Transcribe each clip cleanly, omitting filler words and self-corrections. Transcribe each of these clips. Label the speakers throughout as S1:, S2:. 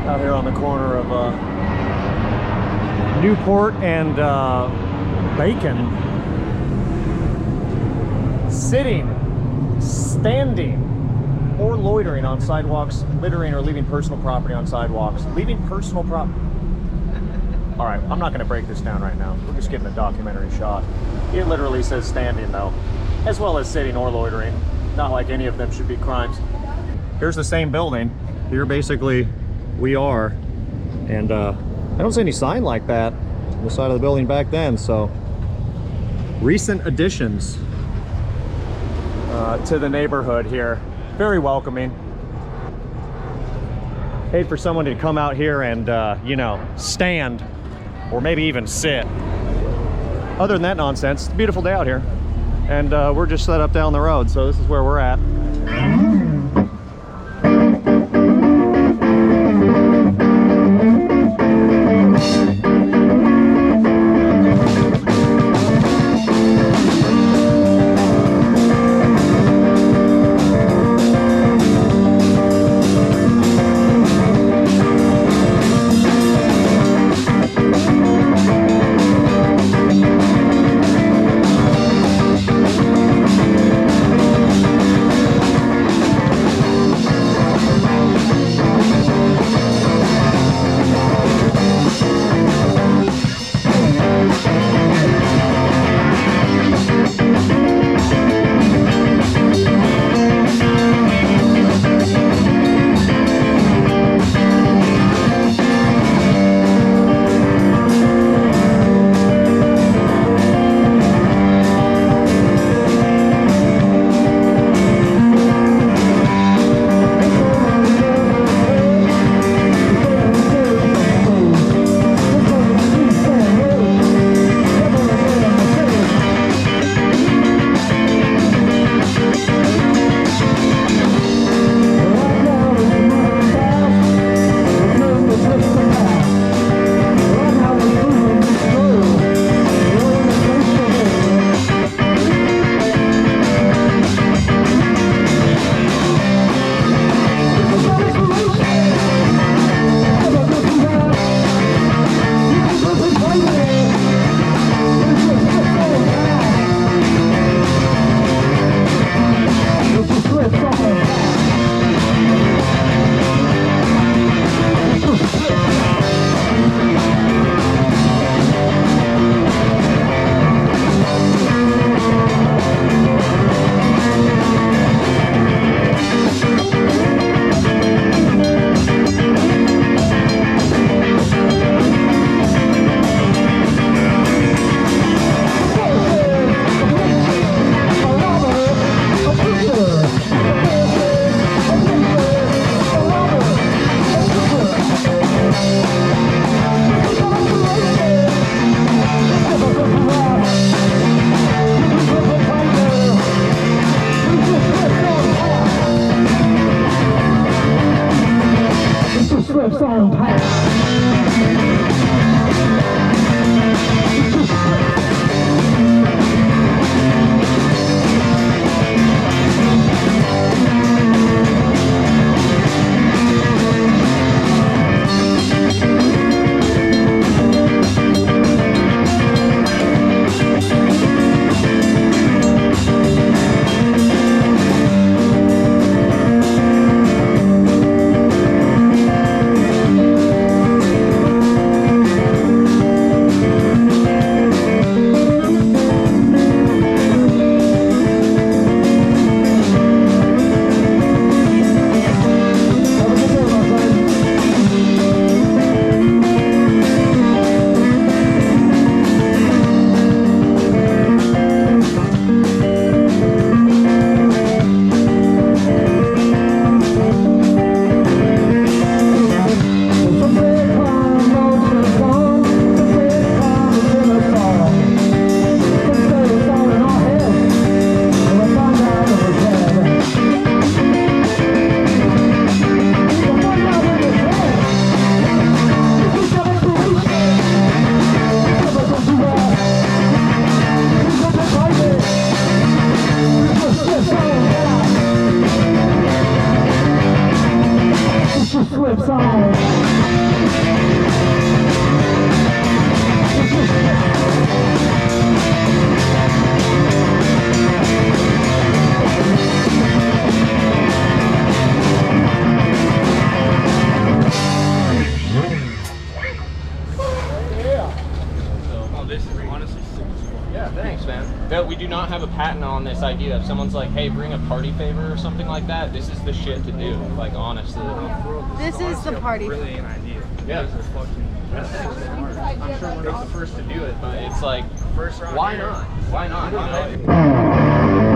S1: out here on the corner of Newport and Bacon. Sitting, standing, or loitering on sidewalks, littering or leaving personal property on sidewalks. Leaving personal property. All right, I'm not gonna break this down right now. We're just getting a documentary shot. It literally says standing though, as well as sitting or loitering. Not like any of them should be crimes. Here's the same building. Here basically we are. And I don't see any sign like that on the side of the building back then, so. Recent additions to the neighborhood here. Very welcoming. Hate for someone to come out here and, you know, stand or maybe even sit. Other than that nonsense, it's a beautiful day out here. And we're just set up down the road, so this is where we're at.
S2: Swift song. We do not have a patent on this idea. If someone's like, hey, bring a party favor or something like that, this is the shit to do, like, honestly.
S3: This is the party.
S4: Brilliant idea.
S2: Yeah. I'm sure we're not the first to do it, but it's like, why not? Why not? You know?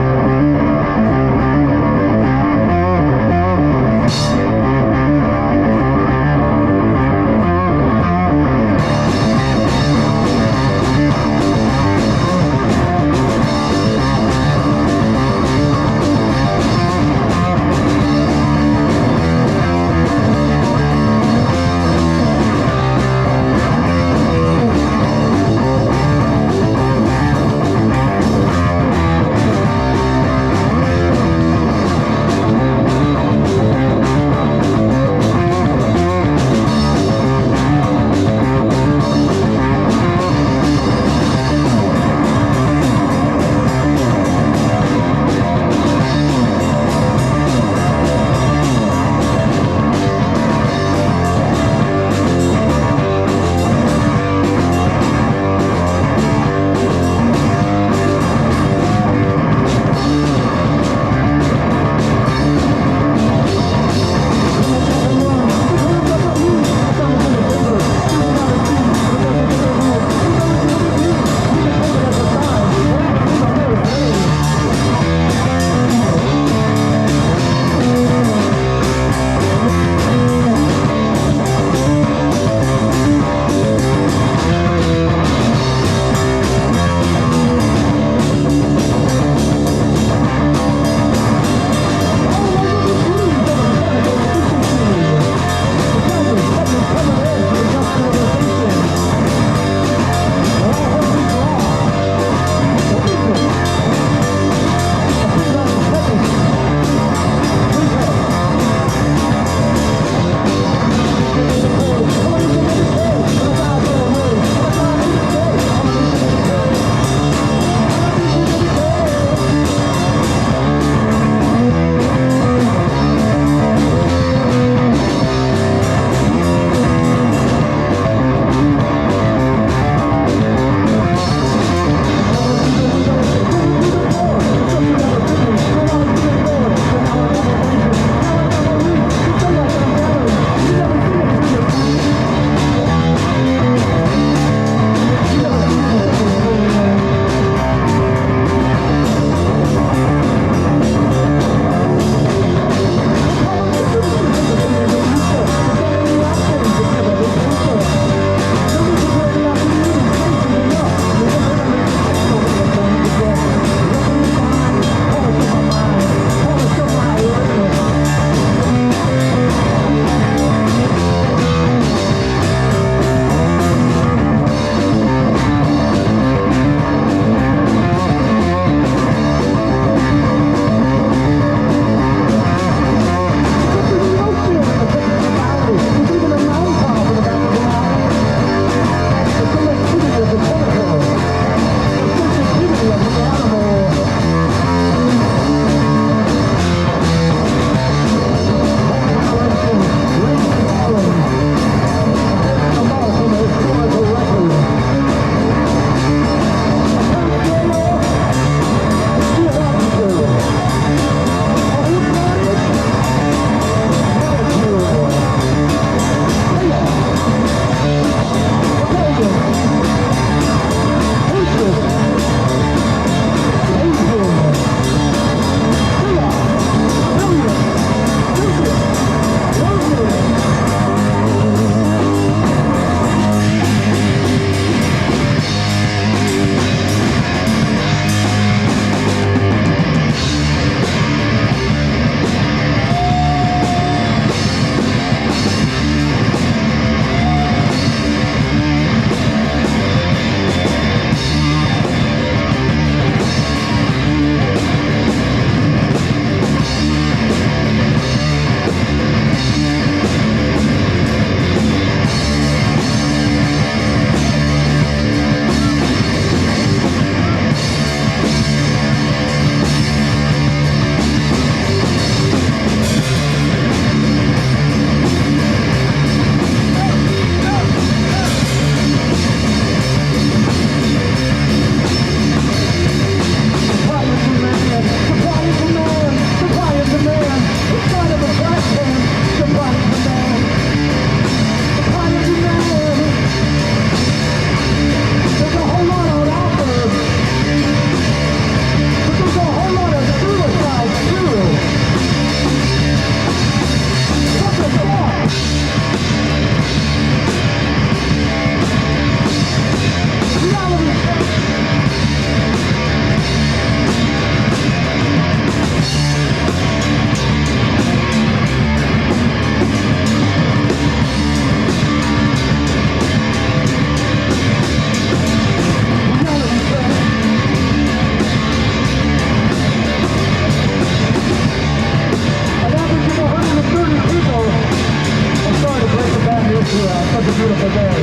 S4: such a beautiful day.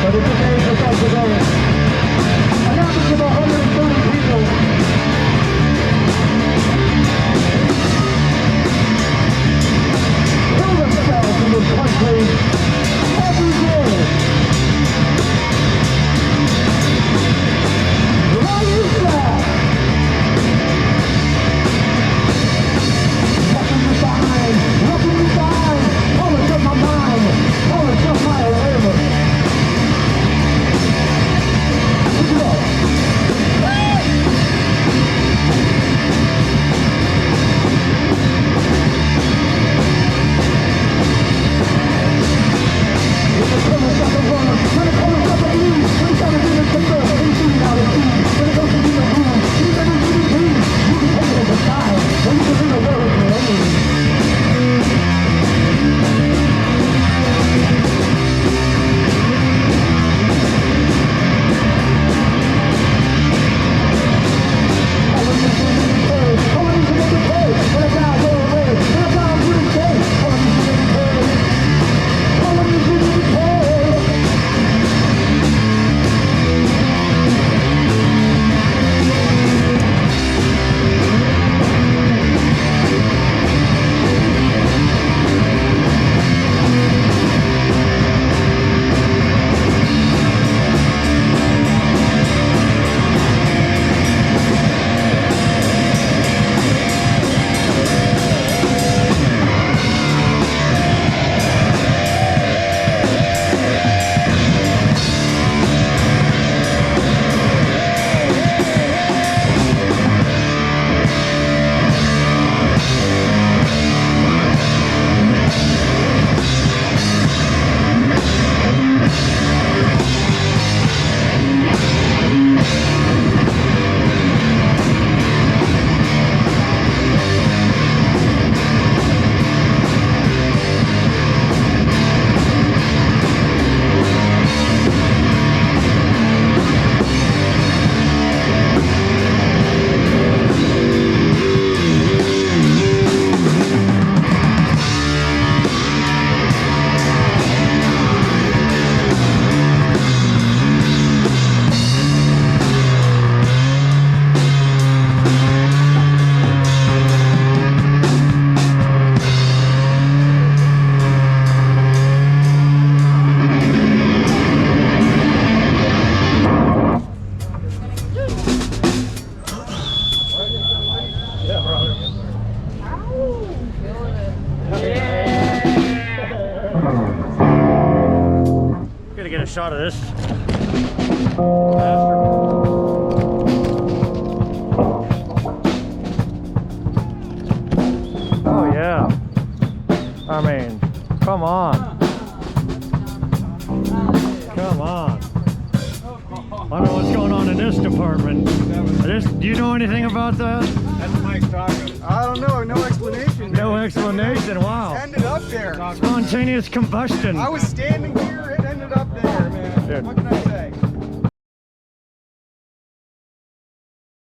S4: But it's a day for such a day. An average of 130 people. Kill themselves in this country every day. Why is that? Nothing to find, nothing to find. All it's in my mind, all it's in my awareness. Look it up. When it comes to the run, when it comes to the blues, when it comes to the timber, when it comes to the blues, when it comes to the blues, you can do the blues, you can take it as a sign, and you can do the world for anything.
S1: Gotta get a shot of this. Oh yeah. I mean, come on. Come on. I don't know what's going on in this department. Do you know anything about that?
S5: That's Mike's talking. I don't know, no explanation.
S1: No explanation, wow.
S5: Ended up there.
S1: Spontaneous combustion.
S5: I was standing here, it ended up there, man.
S1: Dude.
S5: What can I